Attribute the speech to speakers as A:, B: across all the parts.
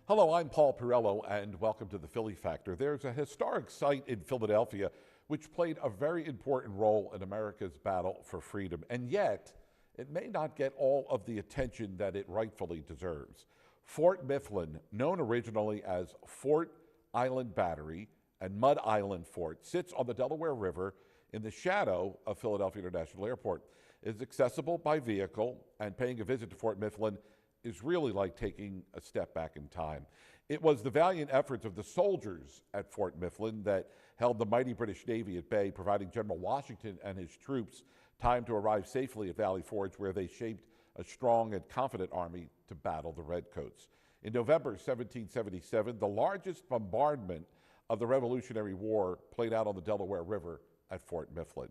A: Hello, I'm Paul Pirello, and welcome to the Philly Factor. There's a historic site in Philadelphia which played a very important role in America's battle for freedom, and yet it may not get all of the attention that it rightfully deserves. Fort Mifflin, known originally as Fort Island Battery and Mud Island Fort, sits on the Delaware River in the shadow of Philadelphia International Airport. It is accessible by vehicle, and paying a visit to Fort Mifflin is really like taking a step back in time. It was the valiant efforts of the soldiers at Fort Mifflin that held the mighty British Navy at bay, providing General Washington and his troops time to arrive safely at Valley Forge, where they shaped a strong and confident army to battle the Redcoats. In November 1777, the largest bombardment of the Revolutionary War played out on the Delaware River at Fort Mifflin.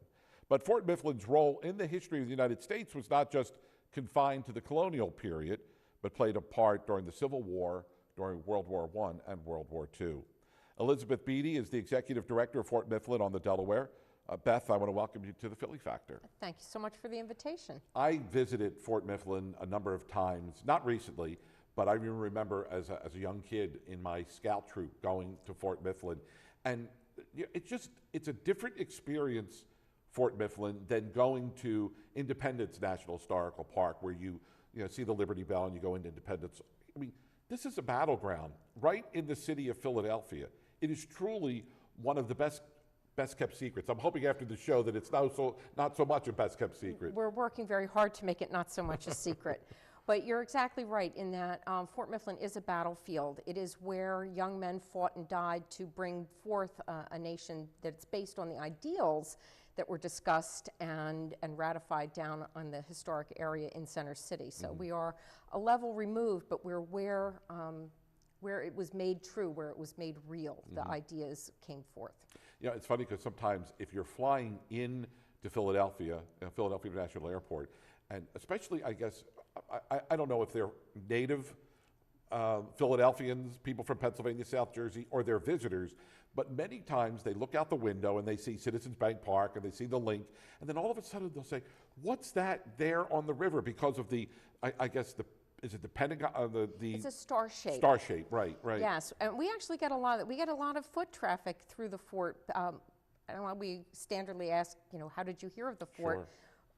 A: But Fort Mifflin's role in the history of the United States was not just confined to the colonial period, but played a part during the Civil War, during World War I and World War II. Elizabeth Beatty is the executive director of Fort Mifflin on the Delaware. Beth, I want to welcome you to the Philly Factor.
B: Thank you so much for the invitation.
A: I visited Fort Mifflin a number of times, not recently, but I remember as a young kid in my scout troop going to Fort Mifflin. And it's a different experience, Fort Mifflin, than going to Independence National Historical Park, where you see the Liberty Bell and you go into Independence. I mean, this is a battleground right in the city of Philadelphia. It is truly one of the best kept secrets. I'm hoping after the show that it's not so much a best kept secret.
B: We're working very hard to make it not so much a secret. But you're exactly right in that Fort Mifflin is a battlefield. It is where young men fought and died to bring forth a nation that's based on the ideals that were discussed and ratified down on the historic area in Center City. So we are a level removed, but we're where it was made true, where it was made real. The ideas came forth.
A: It's funny because sometimes if you're flying in to Philadelphia, Philadelphia International Airport, and especially, I guess, I don't know if they're native Philadelphians, people from Pennsylvania, South Jersey, or they're visitors, but many times they look out the window and they see Citizens Bank Park and they see the link, and then all of a sudden they'll say, what's that there on the river? Because of the, I guess, is it the Pentagon?
B: It's a star shape.
A: Star shape, right.
B: Yes, and we actually get a lot of foot traffic through the fort. I don't know, we standardly ask, how did you hear of the fort?
A: Sure.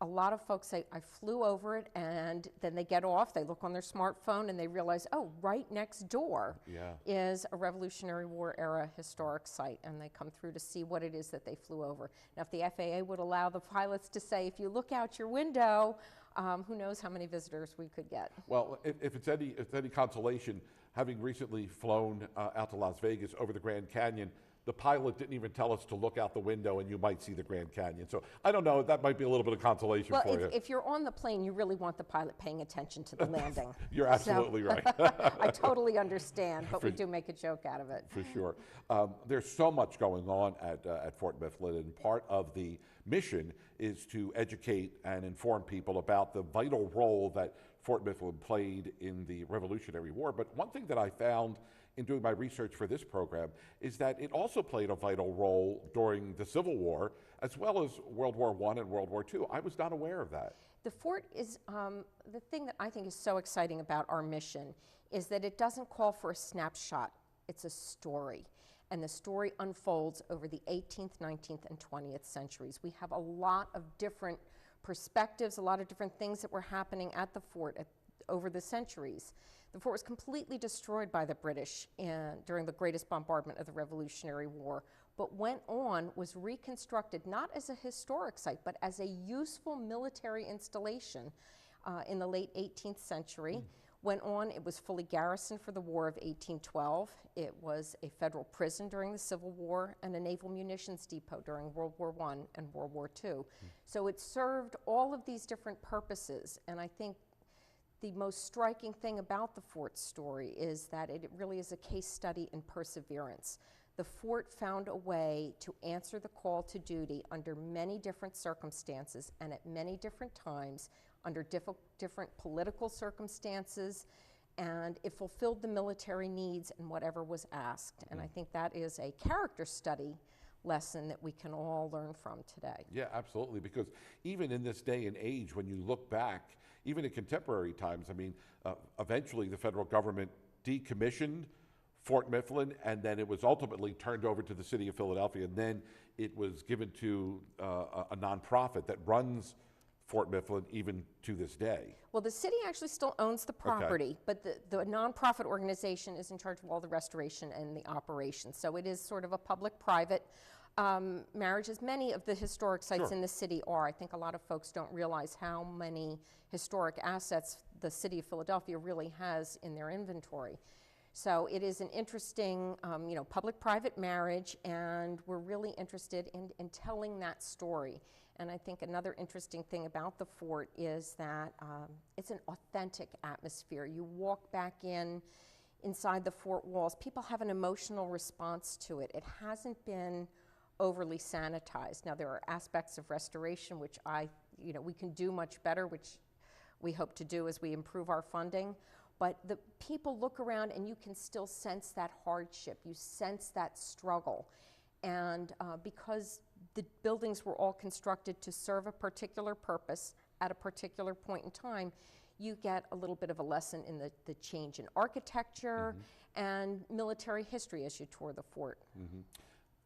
B: A lot of folks say, I flew over it, and then they get off, they look on their smartphone, and they realize, oh, right next door is a Revolutionary War era historic site, and they come through to see what it is that they flew over. Now, if the FAA would allow the pilots to say, if you look out your window, who knows how many visitors we could get.
A: Well, if it's any consolation, having recently flown out to Las Vegas over the Grand Canyon, the pilot didn't even tell us to look out the window and you might see the Grand Canyon. So I don't know, that might be a little bit of consolation for you.
B: Well, if you're on the plane, you really want the pilot paying attention to the landing.
A: You're absolutely right.
B: I totally understand, but we do make a joke out of it.
A: For sure. There's so much going on at Fort Mifflin, and part of the mission is to educate and inform people about the vital role that Fort Mifflin played in the Revolutionary War. But one thing that I found in doing my research for this program is that it also played a vital role during the Civil War, as well as World War I and World War II. I was not aware of that.
B: The fort is, the thing that I think is so exciting about our mission is that it doesn't call for a snapshot, it's a story. And the story unfolds over the 18th, 19th, and 20th centuries. We have a lot of different perspectives, a lot of different things that were happening at the fort over the centuries. The fort was completely destroyed by the British during the greatest bombardment of the Revolutionary War, but was reconstructed not as a historic site, but as a useful military installation in the late 18th century. It was fully garrisoned for the War of 1812. It was a federal prison during the Civil War and a naval munitions depot during World War I and World War II. So it served all of these different purposes, and I think the most striking thing about the fort story is that it really is a case study in perseverance. The fort found a way to answer the call to duty under many different circumstances and at many different times, under different political circumstances, and it fulfilled the military needs and whatever was asked. And I think that is a character study lesson that we can all learn from today.
A: Yeah, absolutely, because even in this day and age, when you look back, even in contemporary times, I mean, eventually the federal government decommissioned Fort Mifflin, and then it was ultimately turned over to the city of Philadelphia, and then it was given to a nonprofit that runs Fort Mifflin even to this day.
B: Well, the city actually still owns the property, but the nonprofit organization is in charge of all the restoration and the operation. So it is sort of a public-private marriage, as many of the historic sites in the city are. I think a lot of folks don't realize how many historic assets the city of Philadelphia really has in their inventory. So it is an interesting, public-private marriage, and we're really interested in telling that story. And I think another interesting thing about the fort is that it's an authentic atmosphere. You walk back inside the fort walls, people have an emotional response to it. It hasn't been overly sanitized. Now, there are aspects of restoration which we can do much better, which we hope to do as we improve our funding. But the people look around and you can still sense that hardship. You sense that struggle. And because the buildings were all constructed to serve a particular purpose at a particular point in time, you get a little bit of a lesson in the change in architecture and military history as you tour the fort.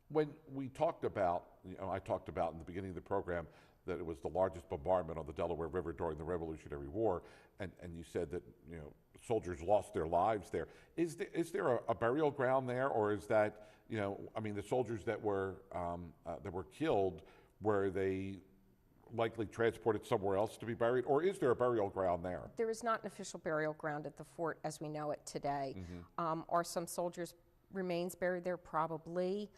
A: When we talked about, I talked about in the beginning of the program that it was the largest bombardment on the Delaware River during the Revolutionary War, and you said that soldiers lost their lives there. Is there a burial ground there, or is that the soldiers that were killed, were they likely transported somewhere else to be buried, or is there a burial ground there?
B: There is not an official burial ground at the fort as we know it today. Are some soldiers' remains buried there? Probably.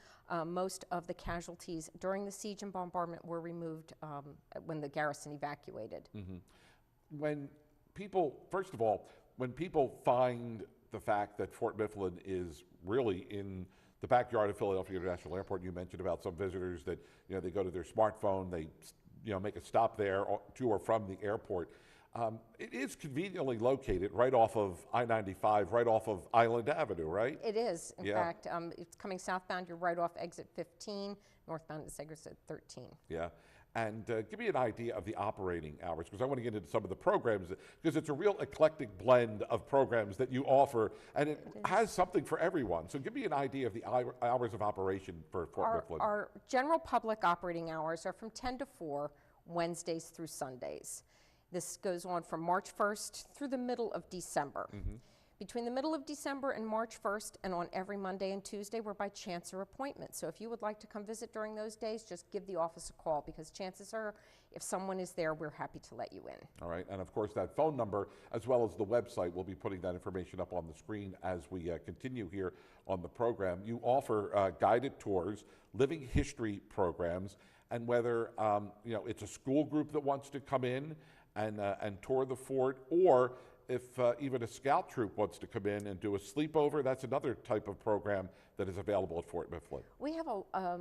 B: Most of the casualties during the siege and bombardment were removed when the garrison evacuated.
A: When people, first of all, when people find the fact that Fort Mifflin is really in the backyard of Philadelphia International Airport, you mentioned about some visitors that they go to their smartphone, they make a stop there to or from the airport. It is conveniently located right off of I-95, right off of Island Avenue, right?
B: It is. In fact, it's coming southbound, you're right off exit 15, northbound is exit 13.
A: Yeah. And give me an idea of the operating hours, because I want to get into some of the programs, because it's a real eclectic blend of programs that you offer, and it has something for everyone. So give me an idea of the hours of operation for Fort Mifflin.
B: Our general public operating hours are from 10 to 4, Wednesdays through Sundays. This goes on from March 1st through the middle of December. Between the middle of December and March 1st, and on every Monday and Tuesday, we're by chance or appointment. So if you would like to come visit during those days, just give the office a call, because chances are, if someone is there, we're happy to let you in.
A: All right, and of course that phone number, as well as the website, we'll be putting that information up on the screen as we continue here on the program. You offer guided tours, living history programs, and whether it's a school group that wants to come in and tour the fort, or if even a scout troop wants to come in and do a sleepover, that's another type of program that is available at Fort Mifflin.
B: We have a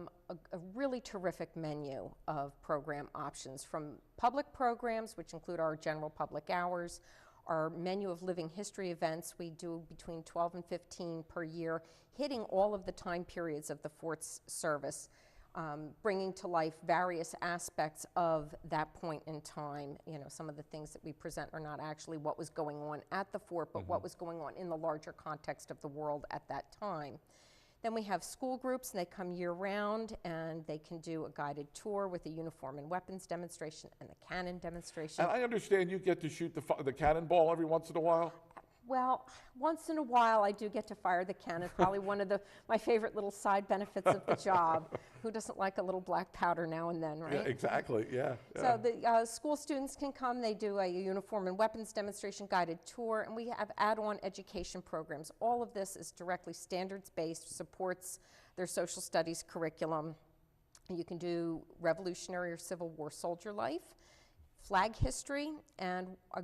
B: really terrific menu of program options, from public programs, which include our general public hours, our menu of living history events. We do between 12 and 15 per year, hitting all of the time periods of the fort's service. Bringing to life various aspects of that point in time. Some of the things that we present are not actually what was going on at the fort, but what was going on in the larger context of the world at that time. Then we have school groups, and they come year-round, and they can do a guided tour with a uniform and weapons demonstration and a cannon demonstration.
A: And I understand you get to shoot the cannonball every once in a while?
B: Well, once in a while I do get to fire the cannon. Probably one of my favorite little side benefits of the job. Who doesn't like a little black powder now and then, right?
A: Yeah, exactly, yeah.
B: So the school students can come. They do a uniform and weapons demonstration, guided tour, and we have add-on education programs. All of this is directly standards-based, supports their social studies curriculum. You can do Revolutionary or Civil War soldier life, flag history, and a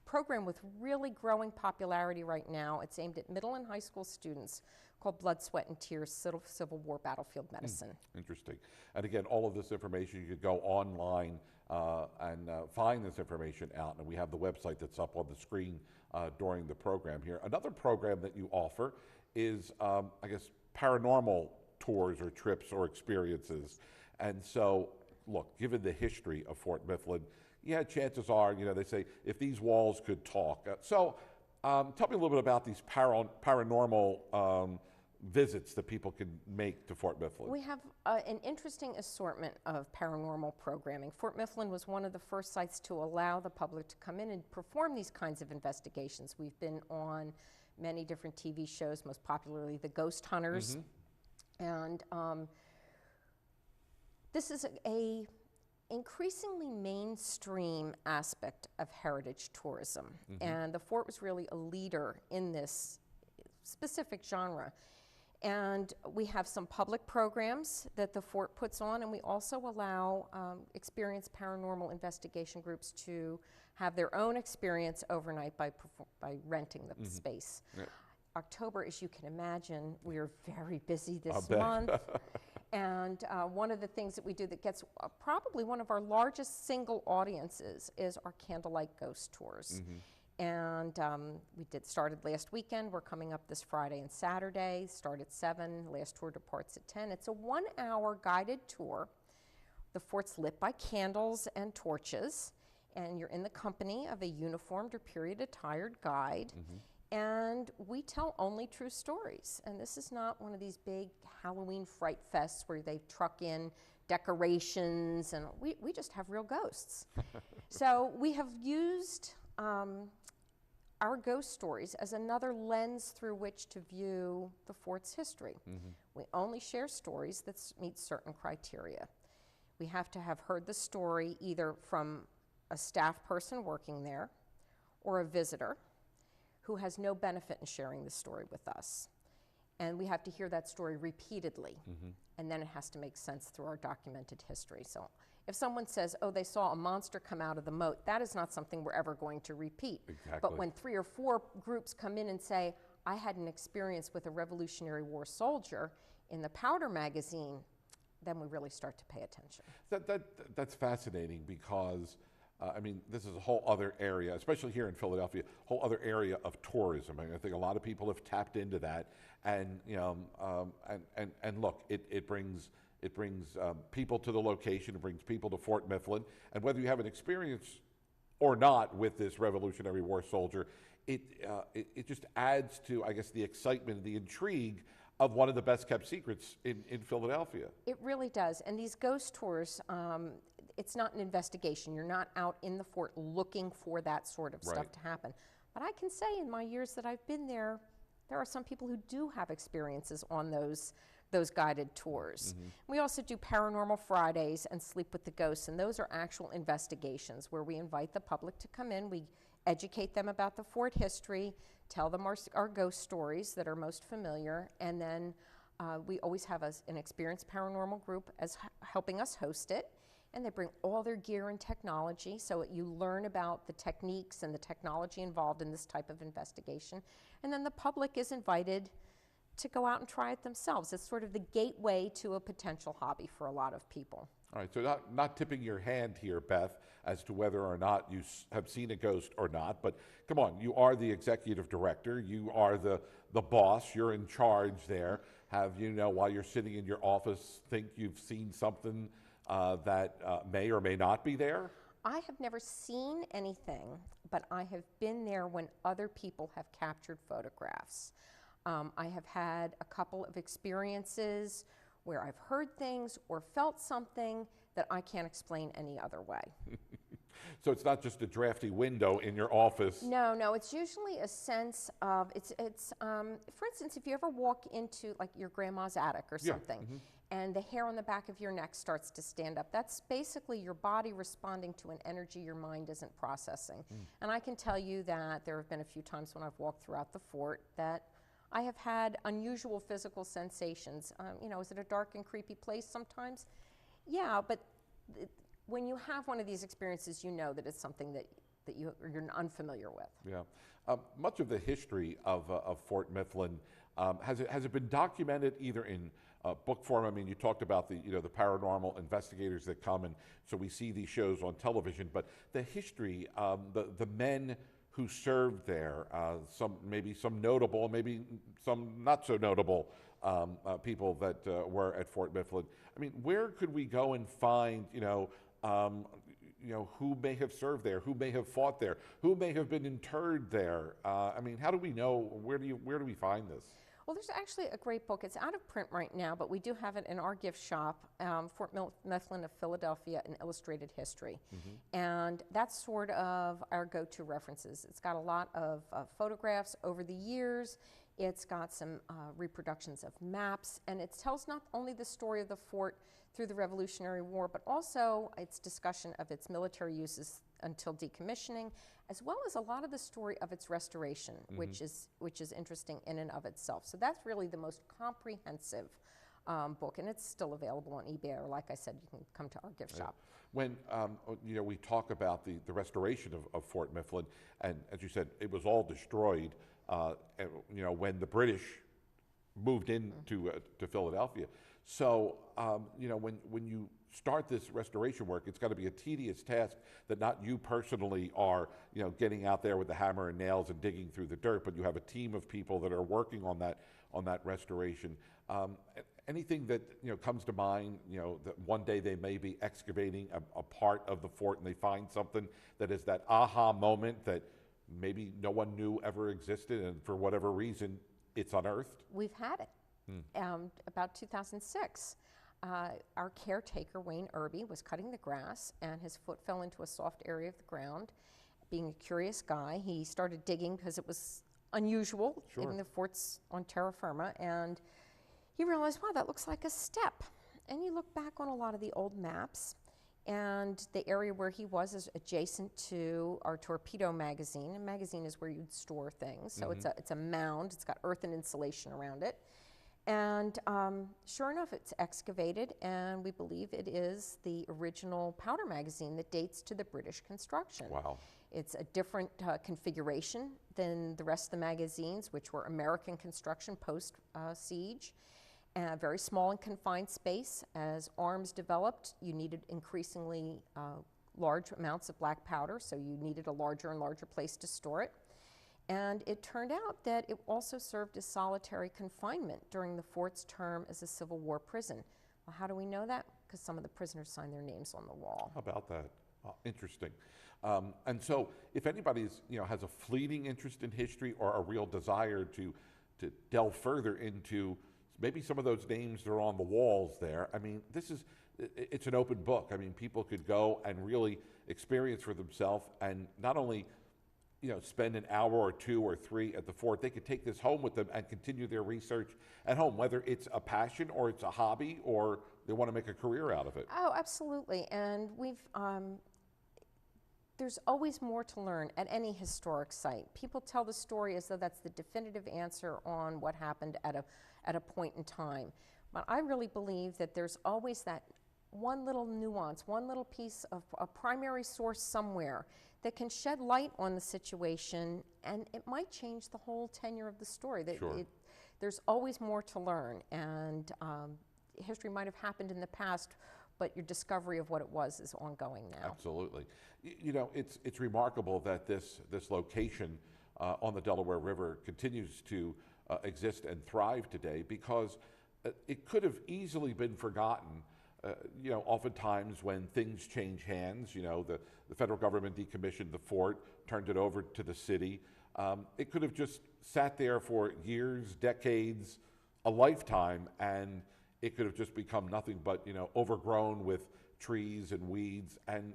B: program with really growing popularity right now. It's aimed at middle and high school students, called Blood, Sweat, and Tears, Civil War Battlefield Medicine.
A: Interesting. And again, all of this information, you could go online and find this information out, and we have the website that's up on the screen during the program here. Another program that you offer is, I guess, paranormal tours or trips or experiences. And so, look, given the history of Fort Mifflin, yeah, chances are, they say, if these walls could talk. So Tell me a little bit about these paranormal visits that people can make to Fort Mifflin.
B: We have an interesting assortment of paranormal programming. Fort Mifflin was one of the first sites to allow the public to come in and perform these kinds of investigations. We've been on many different TV shows, most popularly The Ghost Hunters. And this is a increasingly mainstream aspect of heritage tourism. And the fort was really a leader in this specific genre. And we have some public programs that the fort puts on, and we also allow experienced paranormal investigation groups to have their own experience overnight by renting the space. October, as you can imagine, we are very busy this month. And one of the things that we do that gets probably one of our largest single audiences is our candlelight ghost tours. And we started last weekend. We're coming up this Friday and Saturday. Start at 7. Last tour departs at 10. It's a 1-hour guided tour. The fort's lit by candles and torches, and you're in the company of a uniformed or period attired guide. And we tell only true stories. And this is not one of these big Halloween fright fests where they truck in decorations, and we just have real ghosts. So we have used our ghost stories as another lens through which to view the fort's history. We only share stories that meet certain criteria. We have to have heard the story either from a staff person working there or a visitor who has no benefit in sharing the story with us. And we have to hear that story repeatedly, and then it has to make sense through our documented history. So if someone says, oh, they saw a monster come out of the moat, that is not something we're ever going to repeat. But when 3 or 4 groups come in and say, I had an experience with a Revolutionary War soldier in the Powder magazine, then we really start to pay attention.
A: That's fascinating because I mean, this is a whole other area, especially here in Philadelphia, whole other area of tourism. I think a lot of people have tapped into that, and and look, it brings people to the location, it brings people to Fort Mifflin, and whether you have an experience or not with this Revolutionary War soldier, it just adds to, I guess, the excitement, the intrigue of one of the best kept secrets in Philadelphia.
B: It really does, and these ghost tours. It's not an investigation. You're not out in the fort looking for that sort of stuff to happen. But I can say in my years that I've been there, there are some people who do have experiences on those guided tours. We also do Paranormal Fridays and Sleep with the Ghosts, and those are actual investigations where we invite the public to come in. We educate them about the fort history, tell them our ghost stories that are most familiar, and then we always have an experienced paranormal group as helping us host it. And they bring all their gear and technology, so you learn about the techniques and the technology involved in this type of investigation. And then the public is invited to go out and try it themselves. It's sort of the gateway to a potential hobby for a lot of people.
A: All right, so not tipping your hand here, Beth, as to whether or not you have seen a ghost or not, but come on, you are the executive director, you are the boss, you're in charge there. Have you, while you're sitting in your office, think you've seen something that may or may not be there?
B: I have never seen anything, but I have been there when other people have captured photographs. I have had a couple of experiences where I've heard things or felt something that I can't explain any other way.
A: So it's not just a drafty window in your office.
B: No, it's usually a sense of, for instance, if you ever walk into like your grandma's attic or something, and the hair on the back of your neck starts to stand up, that's basically your body responding to an energy your mind isn't processing. And I can tell you that there have been a few times when I've walked throughout the fort that I have had unusual physical sensations. Is it a dark and creepy place sometimes? Yeah, but when you have one of these experiences, you know that it's something that you're unfamiliar with.
A: Yeah. Much of the history of Fort Mifflin, has it been documented either in book form? I mean, you talked about the paranormal investigators that come, and so we see these shows on television. But the history, the men who served there, maybe some notable, maybe some not so notable people that were at Fort Mifflin. I mean, where could we go and find who may have served there, who may have fought there, who may have been interred there. I mean, how do we know? Where do we find this?
B: Well, there's actually a great book. It's out of print right now, but we do have it in our gift shop, Fort Mifflin of Philadelphia, an illustrated history. And that's sort of our go-to references. It's got a lot of photographs over the years. It's got some reproductions of maps, and it tells not only the story of the fort through the Revolutionary War, but also its discussion of its military uses until decommissioning, as well as a lot of the story of its restoration, which is interesting in and of itself. So that's really the most comprehensive book, and it's still available on eBay, or like I said, you can come to our gift shop.
A: When we talk about the restoration of Fort Mifflin, and as you said, it was all destroyed. When the British moved into to Philadelphia. So when you start this restoration work, it's got to be a tedious task that not you personally are getting out there with the hammer and nails and digging through the dirt, but you have a team of people that are working on that restoration. Anything that comes to mind, that one day they may be excavating a part of the fort and they find something that is that aha moment that maybe no one knew ever existed, and for whatever reason it's unearthed?
B: We've had it. About 2006, our caretaker, Wayne Irby, was cutting the grass and his foot fell into a soft area of the ground. Being a curious guy, he started digging because it was unusual, given the fort's on terra firma, and he realized, wow, that looks like a step. And you look back on a lot of the old maps, and the area where he was is adjacent to our torpedo magazine. A magazine is where you'd store things, so it's a mound. It's got earth and insulation around it. And sure enough, it's excavated, and we believe it is the original powder magazine that dates to the British construction.
A: Wow.
B: It's a different configuration than the rest of the magazines, which were American construction post-siege. Very small and confined space. As arms developed, you needed increasingly large amounts of black powder, so you needed a larger and larger place to store it. And it turned out that it also served as solitary confinement during the fort's term as a Civil War prison. Well, how do we know that? Because some of the prisoners signed their names on the wall.
A: How about that? Interesting. And so if anybody has a fleeting interest in history or a real desire to delve further into maybe some of those names that are on the walls there, I mean, it's an open book. I mean, people could go and really experience for themselves, and not only spend an hour or 2 or 3 at the fort, they could take this home with them and continue their research at home, whether it's a passion or it's a hobby or they want to make a career out of it.
B: Oh, absolutely. And there's always more to learn at any historic site. People tell the story as though that's the definitive answer on what happened at a point in time. But I really believe that there's always that one little nuance, one little piece of a primary source somewhere that can shed light on the situation, and it might change the whole tenure of the story. There's always more to learn, and history might have happened in the past, but your discovery of what it was is ongoing now.
A: Absolutely. It's remarkable that this location on the Delaware River continues to exist and thrive today, because it could have easily been forgotten. Oftentimes when things change hands, the federal government decommissioned the fort, turned it over to the city. It could have just sat there for years, decades, a lifetime, and it could have just become nothing but, overgrown with trees and weeds. And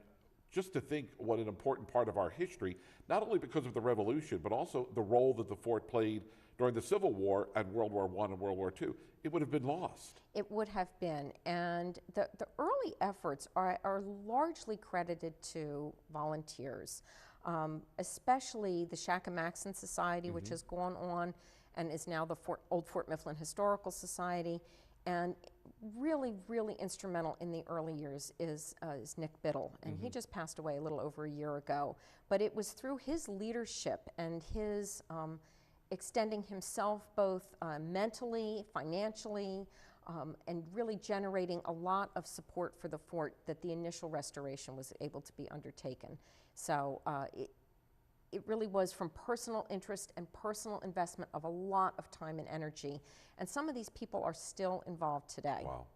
A: just to think what an important part of our history, not only because of the Revolution, but also the role that the fort played during the Civil War and World War I and World War II, it would have been lost.
B: It would have been. And the early efforts are largely credited to volunteers, especially the Shakamaxon Society, which has gone on and is now the Old Fort Mifflin Historical Society. And really, really instrumental in the early years is Nick Biddle, and he just passed away a little over a year ago. But it was through his leadership and his extending himself both mentally, financially, and really generating a lot of support for the fort that the initial restoration was able to be undertaken. So it really was from personal interest and personal investment of a lot of time and energy. And some of these people are still involved today.
A: Wow.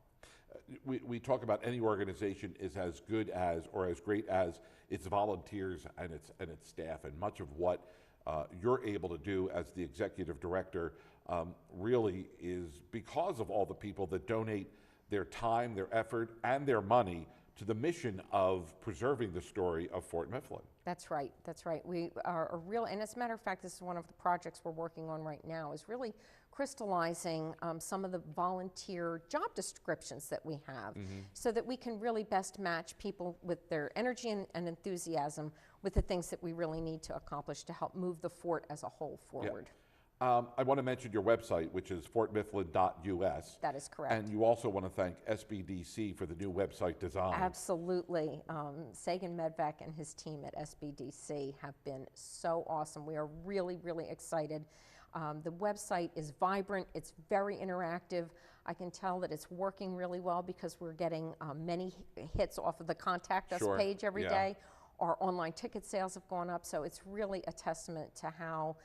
A: we talk about any organization is as good as or as great as its volunteers and its staff, and much of what you're able to do as the executive director really is because of all the people that donate their time, their effort, and their money to the mission of preserving the story of Fort Mifflin.
B: That's right, that's right. We are a real, and as a matter of fact, this is one of the projects we're working on right now, is really crystallizing some of the volunteer job descriptions that we have, so that we can really best match people with their energy and enthusiasm with the things that we really need to accomplish to help move the fort as a whole forward.
A: Yeah. I want to mention your website, which is fortmifflin.us.
B: That is correct.
A: And you also want to thank SBDC for the new website design.
B: Absolutely. Sagan Medvac and his team at SBDC have been so awesome. We are really, really excited. The website is vibrant. It's very interactive. I can tell that it's working really well because we're getting many hits off of the Contact Us page every day. Our online ticket sales have gone up, so it's really a testament to how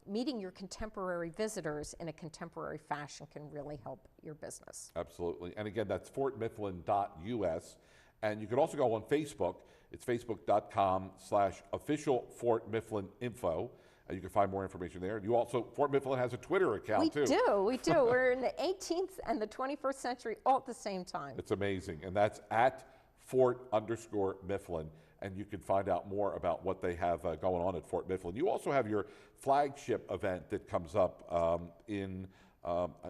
B: meeting your contemporary visitors in a contemporary fashion can really help your business.
A: Absolutely. And again, that's fortmifflin.us. And you can also go on Facebook. It's facebook.com/official Fort Mifflin info. And you can find more information there. You also, Fort Mifflin has a Twitter account too.
B: We do. We're in the 18th and the 21st century all at the same time.
A: It's amazing. And that's at Fort_Mifflin. And you can find out more about what they have going on at Fort Mifflin. You also have your flagship event that comes up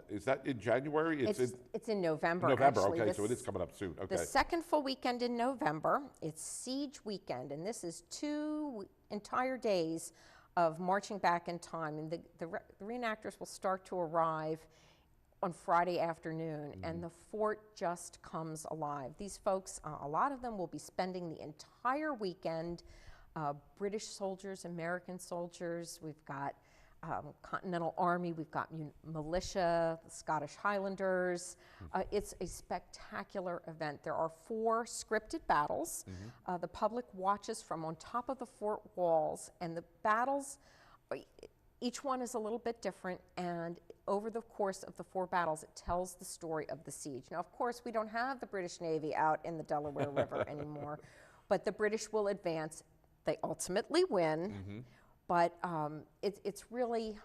A: is that in January?
B: It's in November,
A: November,
B: actually.
A: okay, so it is coming up soon. Okay.
B: The second full weekend in November, it's Siege Weekend, and this is 2 entire days of marching back in time. And the reenactors will start to arrive on Friday afternoon, and the fort just comes alive. These folks, a lot of them will be spending the entire weekend. British soldiers, American soldiers, we've got Continental Army, we've got militia, the Scottish Highlanders. It's a spectacular event. There are 4 scripted battles. The public watches from on top of the fort walls, and the battles, each one is a little bit different, and over the course of the 4 battles, it tells the story of the siege. Now, of course, we don't have the British Navy out in the Delaware River anymore, but the British will advance. They ultimately win, but it's really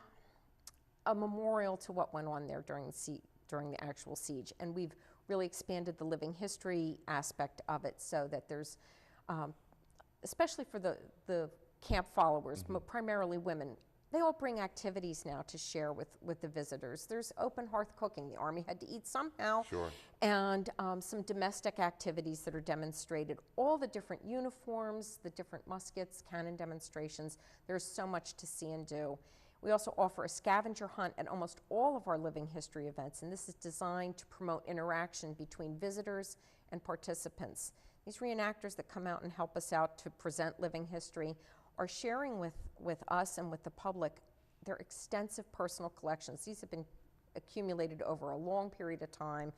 B: a memorial to what went on there during the actual siege. And we've really expanded the living history aspect of it so that there's, especially for the camp followers, primarily women, they all bring activities now to share with the visitors. There's open hearth cooking. The Army had to eat somehow. And some domestic activities that are demonstrated. All the different uniforms, the different muskets, cannon demonstrations. There's so much to see and do. We also offer a scavenger hunt at almost all of our living history events, and this is designed to promote interaction between visitors and participants. These reenactors that come out and help us out to present living history are sharing with us and with the public their extensive personal collections. These have been accumulated over a long period of time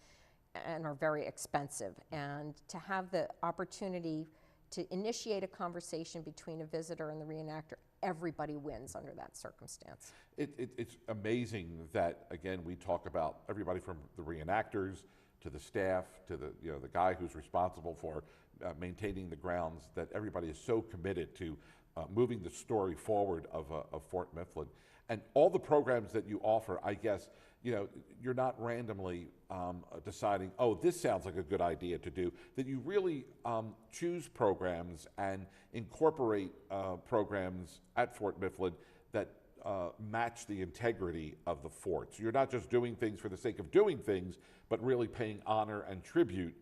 B: and are very expensive. And to have the opportunity to initiate a conversation between a visitor and the reenactor, everybody wins under that circumstance.
A: It's amazing that, again, we talk about everybody from the reenactors to the staff to the guy who's responsible for maintaining the grounds, that everybody is so committed to moving the story forward of Fort Mifflin. And all the programs that you offer, I guess, you're not randomly deciding, oh, this sounds like a good idea to do, that you really choose programs and incorporate programs at Fort Mifflin that match the integrity of the fort. So you're not just doing things for the sake of doing things, but really paying honor and tribute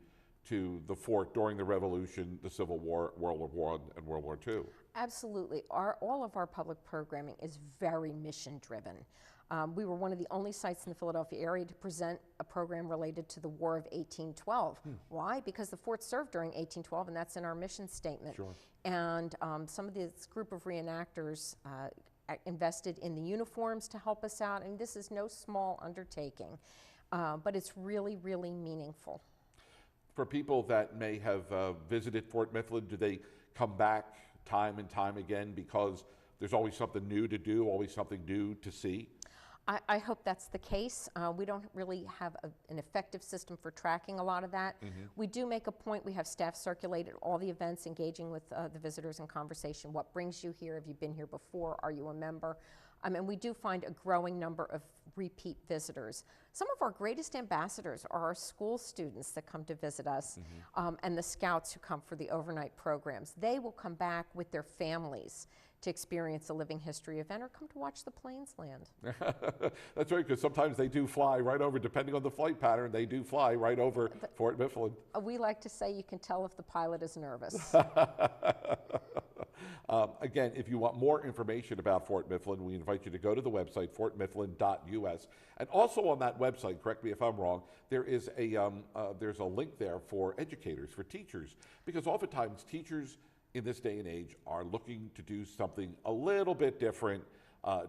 A: to the fort during the Revolution, the Civil War, World War I, and World War II.
B: Absolutely. All of our public programming is very mission-driven. We were one of the only sites in the Philadelphia area to present a program related to the War of 1812. Why? Because the fort served during 1812, and that's in our mission statement. And some of this group of reenactors invested in the uniforms to help us out, and this is no small undertaking, but it's really, really meaningful.
A: For people that may have visited Fort Mifflin, do they come back time and time again because there's always something new to do, always something new to see?
B: I hope that's the case. We don't really have an effective system for tracking a lot of that. We do make a point, we have staff circulate at all the events, engaging with the visitors in conversation. What brings you here? Have you been here before? Are you a member? And we do find a growing number of repeat visitors. Some of our greatest ambassadors are our school students that come to visit us, and the scouts who come for the overnight programs. They will come back with their families to experience a living history event or come to watch the planes land.
A: That's right, because sometimes they do fly right over, depending on the flight pattern, they do fly right over Fort Mifflin.
B: We like to say you can tell if the pilot is nervous.
A: Again, if you want more information about Fort Mifflin, we invite you to go to the website, fortmifflin.us. And also on that website, correct me if I'm wrong, there is there's a link there for educators, for teachers, because oftentimes teachers in this day and age are looking to do something a little bit different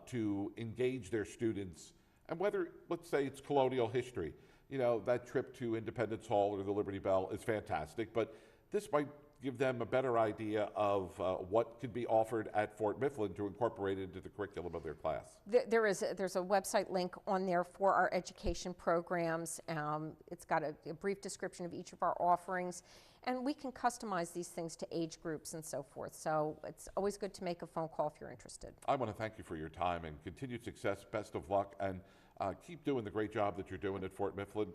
A: to engage their students. And whether, let's say it's colonial history, you know, that trip to Independence Hall or the Liberty Bell is fantastic, but this might give them a better idea of what could be offered at Fort Mifflin to incorporate into the curriculum of their class. There's
B: a website link on there for our education programs. It's got a brief description of each of our offerings, and we can customize these things to age groups and so forth. So it's always good to make a phone call if you're interested.
A: I want to thank you for your time and continued success. Best of luck, and keep doing the great job that you're doing at Fort Mifflin.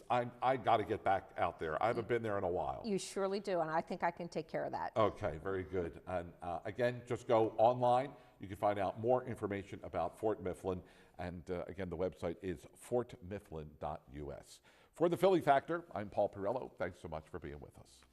A: I got to get back out there. I haven't been there in a while.
B: You surely do, and I think I can take care of that.
A: Okay, very good. And again, just go online. You can find out more information about Fort Mifflin. And again, the website is fortmifflin.us. For the Philly Factor, I'm Paul Pirello. Thanks so much for being with us.